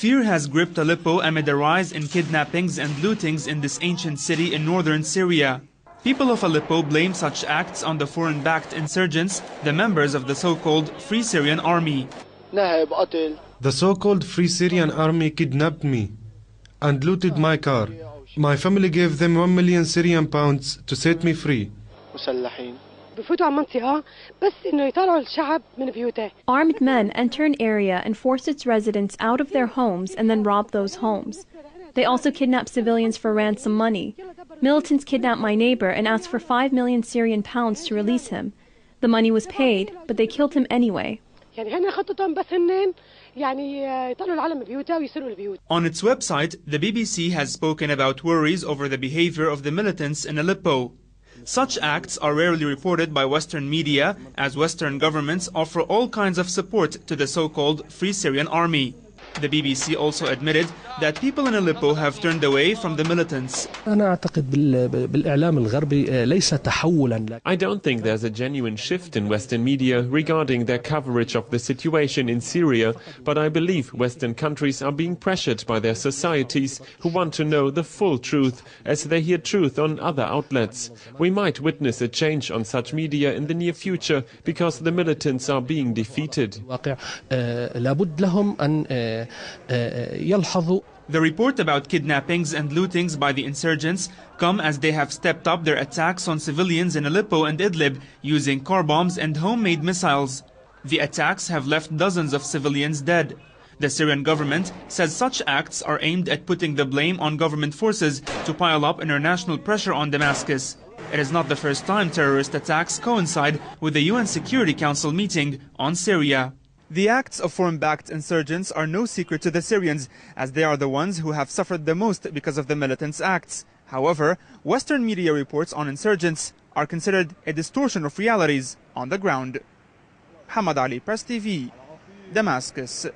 Fear has gripped Aleppo amid a rise in kidnappings and lootings in this ancient city in northern Syria. People of Aleppo blame such acts on the foreign-backed insurgents, the members of the so-called Free Syrian Army. The so-called Free Syrian Army kidnapped me and looted my car. My family gave them 1 million Syrian pounds to set me free. Armed men enter an area and force its residents out of their homes and then rob those homes. They also kidnap civilians for ransom money. Militants kidnapped my neighbor and asked for 5 million Syrian pounds to release him. The money was paid, but they killed him anyway. On its website, the BBC has spoken about worries over the behavior of the militants in Aleppo. Such acts are rarely reported by Western media, as Western governments offer all kinds of support to the so-called Free Syrian Army. The BBC also admitted that people in Aleppo have turned away from the militants. I don't think there's a genuine shift in Western media regarding their coverage of the situation in Syria, but I believe Western countries are being pressured by their societies who want to know the full truth as they hear truth on other outlets. We might witness a change on such media in the near future because the militants are being defeated. The report about kidnappings and lootings by the insurgents come as they have stepped up their attacks on civilians in Aleppo and Idlib using car bombs and homemade missiles. The attacks have left dozens of civilians dead. The Syrian government says such acts are aimed at putting the blame on government forces to pile up international pressure on Damascus. It is not the first time terrorist attacks coincide with the UN Security Council meeting on Syria. The acts of foreign-backed insurgents are no secret to the Syrians, as they are the ones who have suffered the most because of the militants' acts. However, Western media reports on insurgents are considered a distortion of realities on the ground. Hamad Ali, Press TV, Damascus.